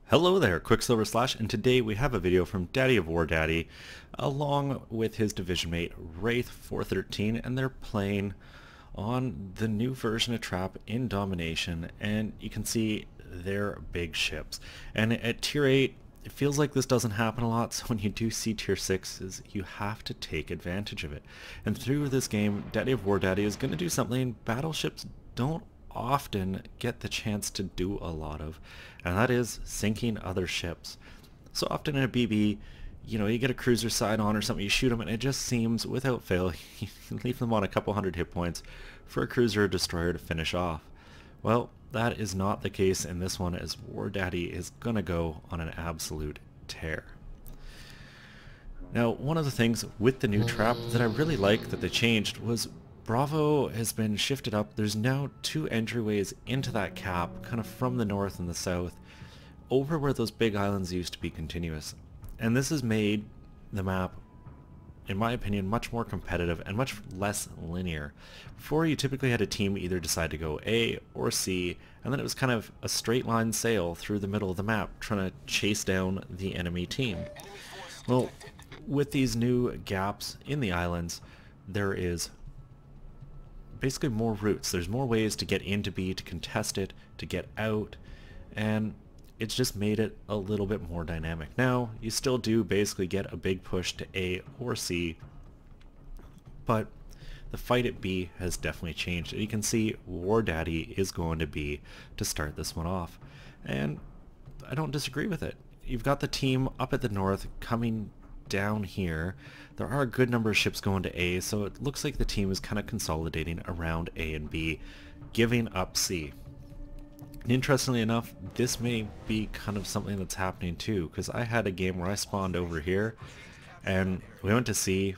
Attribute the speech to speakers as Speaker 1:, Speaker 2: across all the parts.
Speaker 1: Hello there, Qckslvrslash, and today we have a video from Daddy of Wardaddy along with his division mate Wraith 413, and they're playing on the new version of Trap in Domination, and you can see their big ships. And at tier 8 it feels like this doesn't happen a lot, so when you do see tier 6s you have to take advantage of it. And through this game Daddy of Wardaddy is going to do something battleships don't often get the chance to do a lot of, and that is sinking other ships. So often in a BB, you get a cruiser side on or something, you shoot them, and it just seems, without fail, you leave them on a couple hundred hit points for a cruiser or destroyer to finish off. Well, that is not the case in this one, as Wardaddy is gonna go on an absolute tear. Now, one of the things with the new trap that I really like that they changed was Bravo has been shifted up. There's now two entryways into that cap, kind of from the north and the south, over where those big islands used to be continuous. And this has made the map, in my opinion, much more competitive and much less linear. Before, you typically had a team either decide to go A or C, and then it was kind of a straight line sail through the middle of the map, trying to chase down the enemy team. Well, with these new gaps in the islands, there is basically more routes. There's more ways to get into B, to contest it, to get out, and it's just made it a little bit more dynamic. Now, you still do basically get a big push to A or C, but the fight at B has definitely changed. You can see Wardaddy is going to B to start this one off, and I don't disagree with it. You've got the team up at the north coming down here. There are a good number of ships going to A, so it looks like the team is kind of consolidating around A and B, giving up C. And interestingly enough, this may be kind of something that's happening too, because I had a game where I spawned over here and we went to C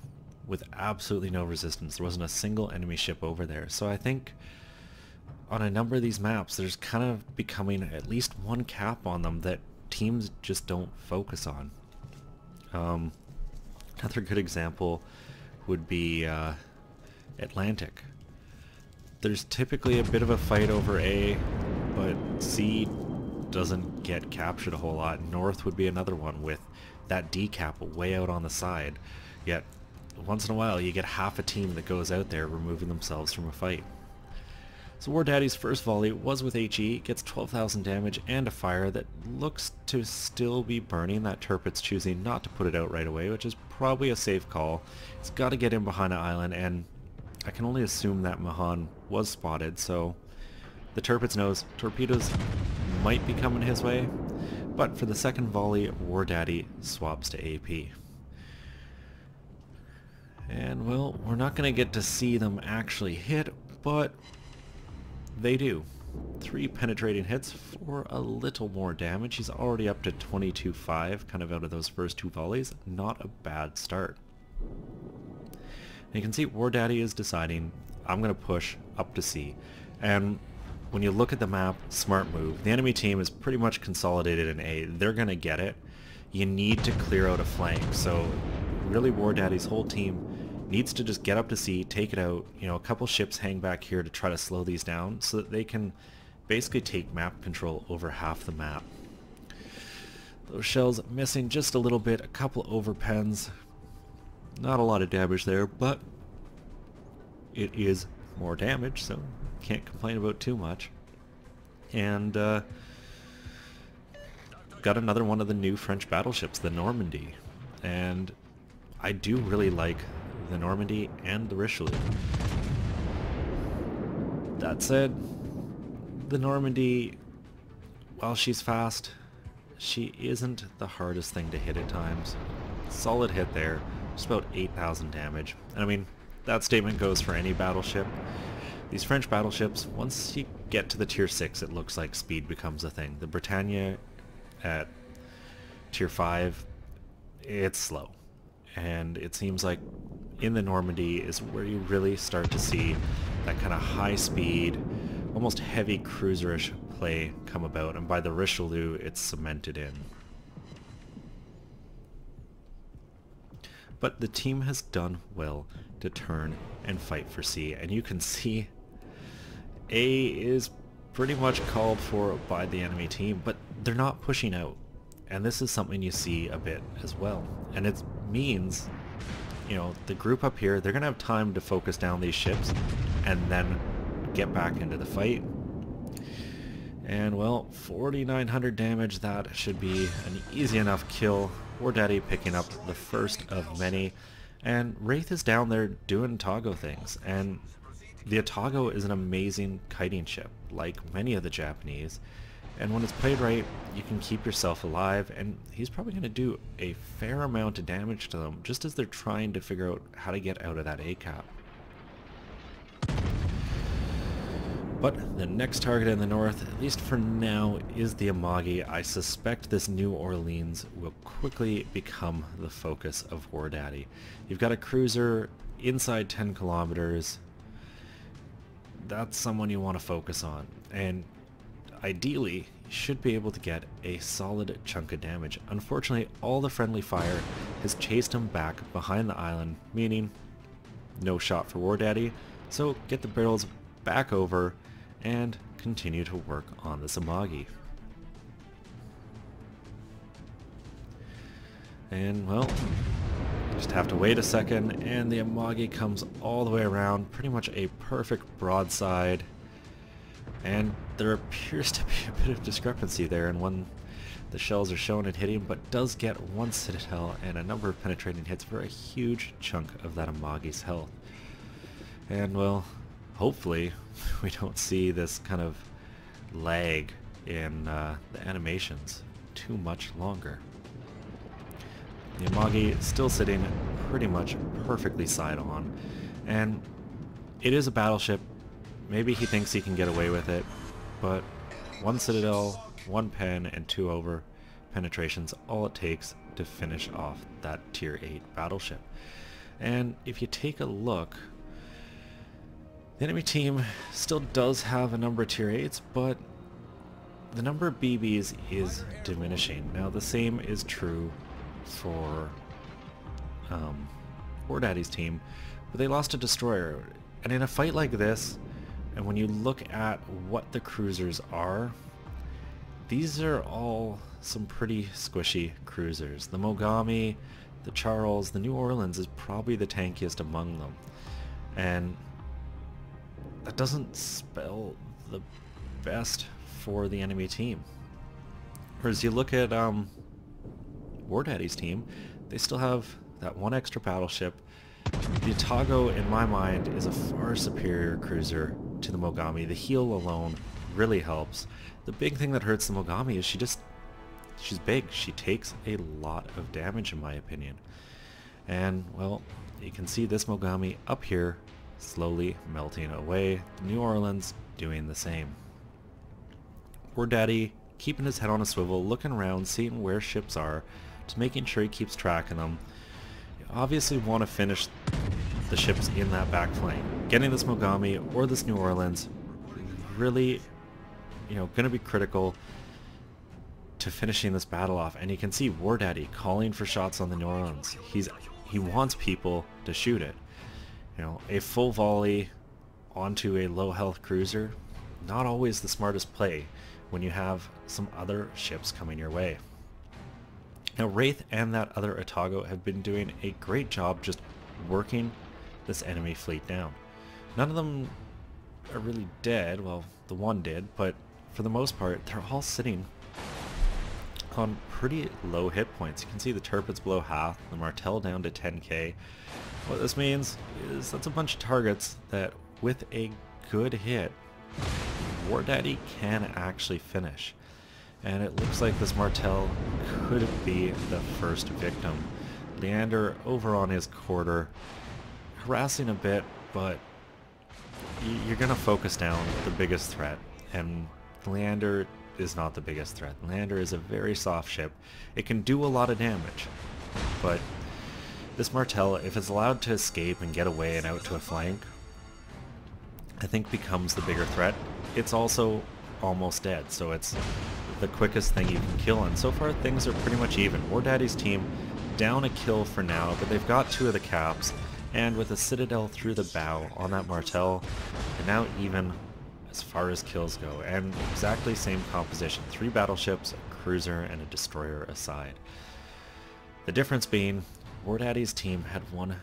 Speaker 1: with absolutely no resistance. There wasn't a single enemy ship over there. So I think on a number of these maps there's kind of becoming at least one cap on them that teams just don't focus on. Another good example would be Atlantic. There's typically a bit of a fight over A, but C doesn't get captured a whole lot. North would be another one with that D cap way out on the side, yet once in a while you get half a team that goes out there removing themselves from a fight. So Wardaddy's first volley was with HE, gets 12,000 damage and a fire that looks to still be burning. That Turpit's choosing not to put it out right away, which is probably a safe call. It's got to get in behind an island, and I can only assume that Mahan was spotted, so the Turpit's knows torpedoes might be coming his way, but for the second volley, Wardaddy swaps to AP. And well, we're not going to get to see them actually hit, but they do. 3 penetrating hits for a little more damage. He's already up to 22.5 kind of out of those first 2 volleys. Not a bad start. And you can see Wardaddy is deciding, I'm going to push up to C. And when you look at the map, smart move. The enemy team is pretty much consolidated in A. They're going to get it. You need to clear out a flank. So really Wardaddy's whole team needs to just get up to C, take it out. A couple ships hang back here to try to slow these down so that they can basically take map control over half the map. Those shells missing just a little bit, a couple overpens. Not a lot of damage there, but it is more damage, so can't complain about too much. And got another one of the new French battleships, the Normandy. And I do really like the Normandy and the Richelieu. That said, the Normandy, while she's fast, she isn't the hardest thing to hit at times. Solid hit there, just about 8,000 damage. And I mean, that statement goes for any battleship. These French battleships, once you get to the tier 6, it looks like speed becomes a thing. The Britannia at tier 5, it's slow. And it seems like in the Normandy is where you really start to see that kind of high speed, almost heavy cruiserish play come about, and by the Richelieu it's cemented in. But the team has done well to turn and fight for C, and you can see A is pretty much called for by the enemy team, but they're not pushing out. And this is something you see a bit as well. And it means, you know, the group up here, they're going to have time to focus down these ships and then get back into the fight. And well, 4,900 damage, that should be an easy enough kill. Wardaddy picking up the first of many. And Wraith is down there doing Atago things. And the Atago is an amazing kiting ship, like many of the Japanese. And when it's played right, you can keep yourself alive, and he's probably going to do a fair amount of damage to them, just as they're trying to figure out how to get out of that A-cap. But the next target in the north, at least for now, is the Amagi. I suspect this New Orleans will quickly become the focus of Wardaddy. You've got a cruiser inside 10 kilometers. That's someone you want to focus on. And ideally, you should be able to get a solid chunk of damage. Unfortunately, all the friendly fire has chased him back behind the island, meaning no shot for Wardaddy. So get the barrels back over and continue to work on this Amagi. And well, just have to wait a second, and the Amagi comes all the way around, pretty much a perfect broadside. And there appears to be a bit of discrepancy there in when the shells are shown and hitting, but does get one Citadel and a number of penetrating hits for a huge chunk of that Amagi's health. And well, hopefully we don't see this kind of lag in the animations too much longer. The Amagi still sitting pretty much perfectly side on, and it is a battleship. Maybe he thinks he can get away with it, but one Citadel, one pen, and 2 over penetrations, all it takes to finish off that tier 8 battleship. And if you take a look, the enemy team still does have a number of tier 8s, but the number of BBs is diminishing. Now the same is true for Wardaddy's team, but they lost a destroyer. And in a fight like this, and when you look at what the cruisers are, these are all some pretty squishy cruisers. The Mogami, the Charles, the New Orleans is probably the tankiest among them. And that doesn't spell the best for the enemy team. Whereas you look at Wardaddy's team, they still have that one extra battleship. The Atago, in my mind, is a far superior cruiser to the Mogami. The heal alone really helps. The big thing that hurts the Mogami is she's big. She takes a lot of damage, in my opinion. And, well, you can see this Mogami up here slowly melting away. The New Orleans doing the same. Wardaddy keeping his head on a swivel, looking around, seeing where ships are, just making sure he keeps track of them. You obviously want to finish the ships in that back flank. Getting this Mogami or this New Orleans really, going to be critical to finishing this battle off. And you can see Wardaddy calling for shots on the New Orleans. He wants people to shoot it. A full volley onto a low health cruiser, not always the smartest play when you have some other ships coming your way. Now Wraith and that other Atago have been doing a great job just working this enemy fleet down. None of them are really dead, well the one did, but for the most part they're all sitting on pretty low hit points. You can see the Turpit's below half, the Martel down to 10k. What this means is that's a bunch of targets that with a good hit, Wardaddy can actually finish. And it looks like this Martel could be the first victim. Leander over on his quarter, harassing a bit, but you're going to focus down the biggest threat. And Leander is not the biggest threat. Leander is a very soft ship. It can do a lot of damage, but this Martel, if it's allowed to escape and get away and out to a flank, I think becomes the bigger threat. It's also almost dead, so it's the quickest thing you can kill, and so far things are pretty much even. Wardaddy's team down a kill for now, but they've got 2 of the caps, and with a Citadel through the bow on that Martel, they're now even as far as kills go, and exactly same composition. 3 battleships, a cruiser and a destroyer aside. The difference being, Wardaddy's team had one...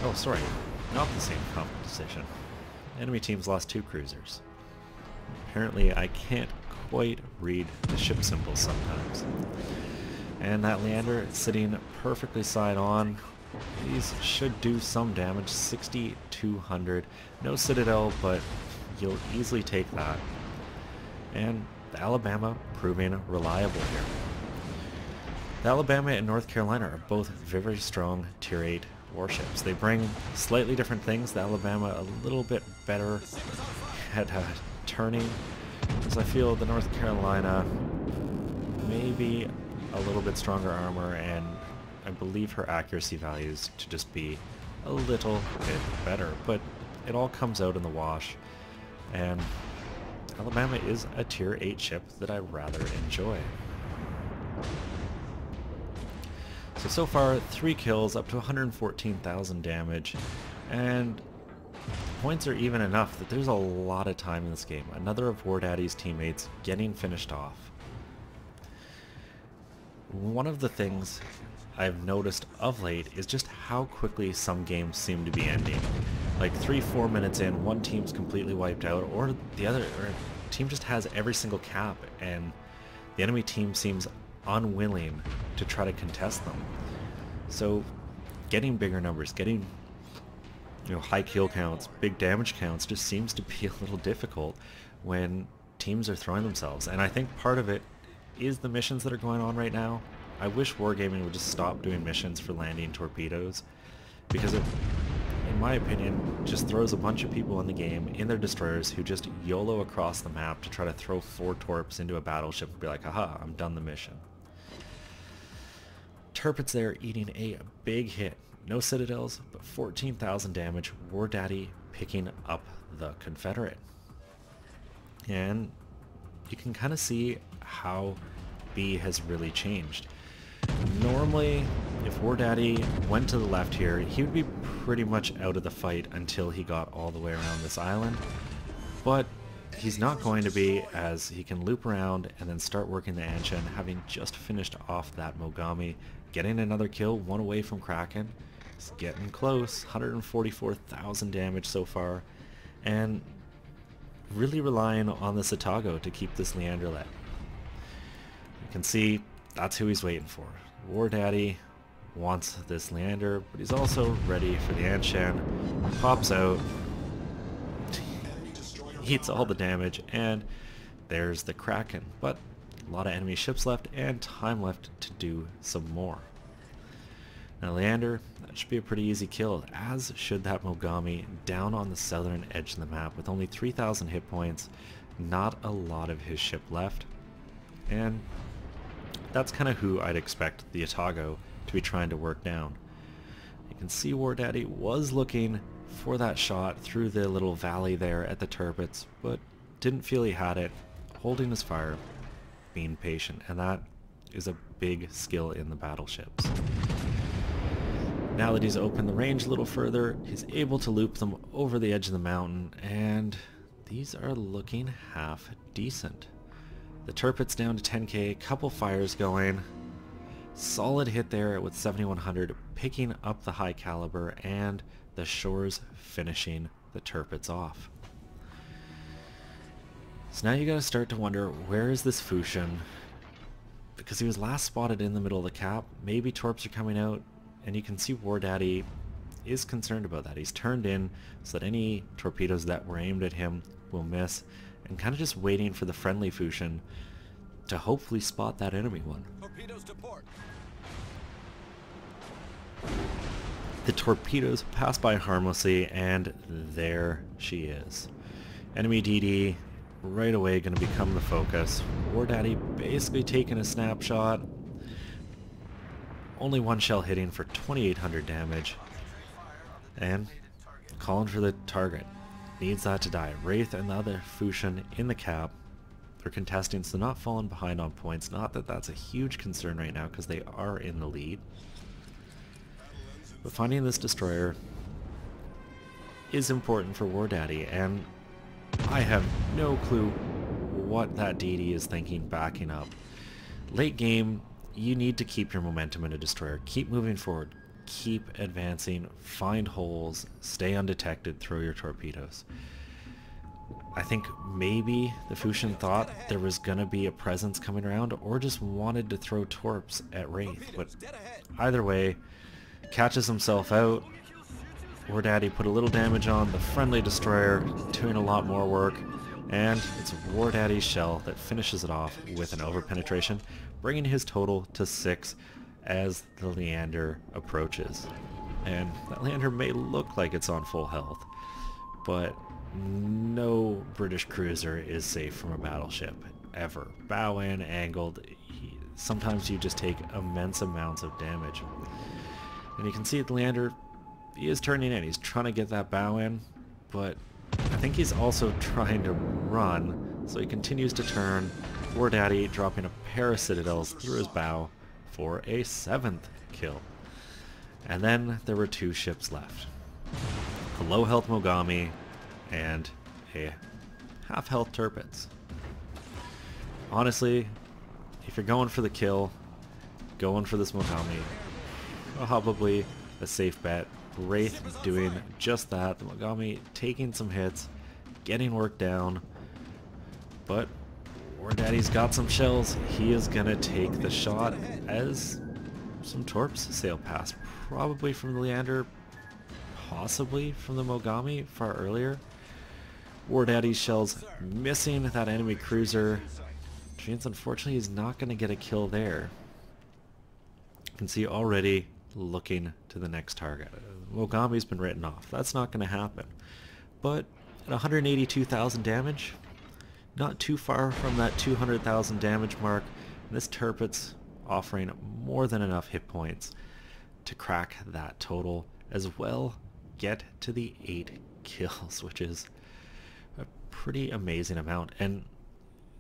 Speaker 1: Oh, sorry, not the same composition. Enemy teams lost 2 cruisers. Apparently I can't quite read the ship symbols sometimes. And that Leander sitting perfectly side on. These should do some damage, 6,200. No Citadel, but you'll easily take that. And the Alabama proving reliable here. The Alabama and North Carolina are both very strong tier 8 warships. They bring slightly different things. The Alabama a little bit better at turning, as I feel the North Carolina maybe a little bit stronger armor, and I believe her accuracy values to just be a little bit better, but it all comes out in the wash, and Alabama is a tier 8 ship that I rather enjoy. So far 3 kills, up to 114,000 damage, and points are even enough that there's a lot of time in this game. Another of Wardaddy's teammates getting finished off. One of the things I've noticed of late is just how quickly some games seem to be ending. Like 3-4 minutes in, one team's completely wiped out, or the other team just has every single cap, and the enemy team seems unwilling to try to contest them. So getting bigger numbers, getting high kill counts, big damage counts just seems to be a little difficult when teams are throwing themselves. And I think part of it is the missions that are going on right now. I wish Wargaming would just stop doing missions for landing torpedoes, because it, in my opinion, just throws a bunch of people in the game in their destroyers who just YOLO across the map to try to throw 4 torps into a battleship and be like, haha, I'm done the mission. Turpets there eating a big hit. No Citadels, but 14,000 damage. Wardaddy picking up the Confederate. And you can kind of see how B has really changed. Normally, if Wardaddy went to the left here, he would be pretty much out of the fight until he got all the way around this island. But he's not going to be, as he can loop around and then start working the Anshan, having just finished off that Mogami, getting another kill, 1 away from Kraken. It's getting close, 144,000 damage so far, and really relying on the Satago to keep this Leander lit. You can see that's who he's waiting for. Wardaddy wants this Leander, but he's also ready for the Anshan. Pops out, eats all the damage, and there's the Kraken. But a lot of enemy ships left and time left to do some more. Now Leander, that should be a pretty easy kill, as should that Mogami down on the southern edge of the map with only 3,000 hit points, not a lot of his ship left, and that's kind of who I'd expect the Atago to be trying to work down. You can see Wardaddy was looking for that shot through the little valley there at the turrets, but didn't feel he had it, holding his fire, being patient, and that is a big skill in the battleships. Now that he's opened the range a little further, he's able to loop them over the edge of the mountain, and these are looking half decent. The turret's down to 10k, couple fires going, solid hit there with 7100, picking up the high caliber, and the shores finishing the turrets off. So now you gotta start to wonder, where is this Fusion? Because he was last spotted in the middle of the cap, maybe torps are coming out, and you can see Wardaddy is concerned about that. He's turned in so that any torpedoes that were aimed at him will miss, and kind of just waiting for the friendly Fusion to hopefully spot that enemy one. Torpedoes to port. The torpedoes pass by harmlessly, and there she is. Enemy DD right away going to become the focus. Wardaddy basically taking a snapshot. Only 1 shell hitting for 2,800 damage. And calling for the target. Needs that to die. Wraith and the other Fusion in the cap. They're contesting, so not falling behind on points. Not that that's a huge concern right now, because they are in the lead. But finding this destroyer is important for Wardaddy, and I have no clue what that DD is thinking backing up. Late game, you need to keep your momentum in a destroyer. Keep moving forward. Keep advancing. Find holes. Stay undetected. Throw your torpedoes. I think maybe the Fushin thought there was going to be a presence coming around or just wanted to throw torps at Wraith. But either way, catches himself out. Wardaddy put a little damage on the friendly destroyer, doing a lot more work. And it's Wardaddy's shell that finishes it off with an overpenetration, bringing his total to 6 as the Leander approaches. And that Leander may look like it's on full health, but no British cruiser is safe from a battleship, ever. Bow in, angled, sometimes you just take immense amounts of damage. And you can see the Leander, he is turning in, he's trying to get that bow in, but I think he's also trying to run, so he continues to turn. Wardaddy dropping a pair of citadels through his bow for a 7th kill. And then there were 2 ships left. A low health Mogami and a half health Tirpitz. Honestly, if you're going for the kill, going for this Mogami, probably a safe bet. Wraith doing just that. The Mogami taking some hits, getting work down, but Wardaddy's got some shells. He is gonna take the shot as some torps sail past, probably from the Leander, possibly from the Mogami far earlier. Wardaddy's shells missing that enemy cruiser, which means unfortunately he's not gonna get a kill there. You can see already looking to the next target. Mogami's been written off. That's not going to happen. But at 182,000 damage, not too far from that 200,000 damage mark, and this Tirpitz offering more than enough hit points to crack that total, as well get to the 8 kills, which is a pretty amazing amount. And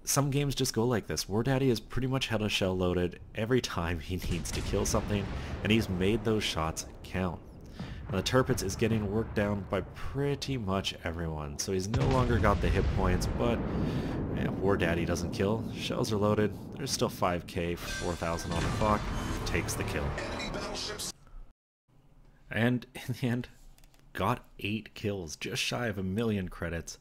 Speaker 1: some games just go like this. Wardaddy has pretty much had a shell loaded every time he needs to kill something, and he's made those shots count. Now, the Tirpitz is getting worked down by pretty much everyone, so he's no longer got the hit points, but Wardaddy doesn't kill. Shells are loaded. There's still 5k, 4,000 on the clock. Takes the kill. And in the end, got 8 kills, just shy of 1,000,000 credits,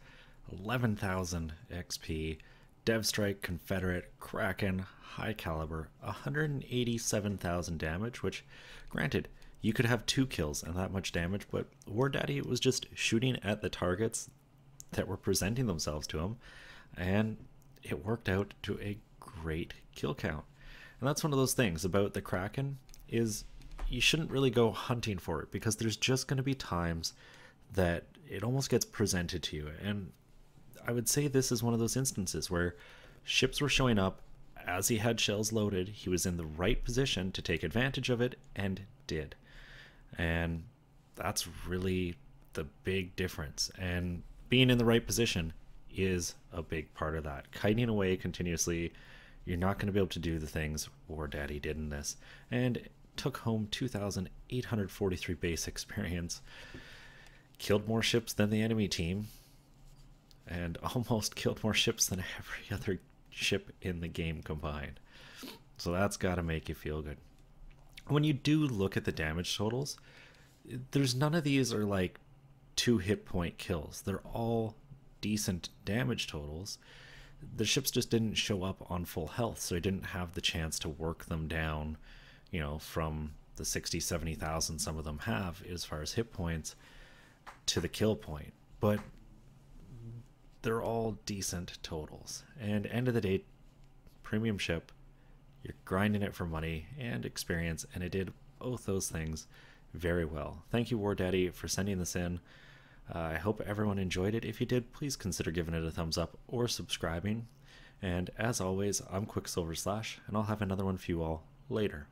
Speaker 1: 11,000 XP. Dev Strike, Confederate, Kraken, High Caliber, 187,000 damage, which, granted, you could have 2 kills and that much damage, but Wardaddy was just shooting at the targets that were presenting themselves to him, and it worked out to a great kill count. And that's one of those things about the Kraken, is you shouldn't really go hunting for it, because there's just going to be times that it almost gets presented to you, and I would say this is one of those instances where ships were showing up as he had shells loaded. He was in the right position to take advantage of it, and did. And that's really the big difference. And being in the right position is a big part of that. Kiting away continuously, you're not going to be able to do the things Wardaddy did in this. And took home 2,843 base experience. Killed more ships than the enemy team, and almost killed more ships than every other ship in the game combined. So that's got to make you feel good. When you do look at the damage totals, there's none of these are like 2 hit point kills. They're all decent damage totals. The ships just didn't show up on full health, so I didn't have the chance to work them down, you know, from the 60, 70,000 some of them have as far as hit points to the kill point. But they're all decent totals. And end of the day, premium ship, you're grinding it for money and experience, and it did both those things very well. Thank you, Wardaddy, for sending this in. I hope everyone enjoyed it. If you did, please consider giving it a thumbs up or subscribing. And as always, I'm Qckslvrslash, and I'll have another one for you all later.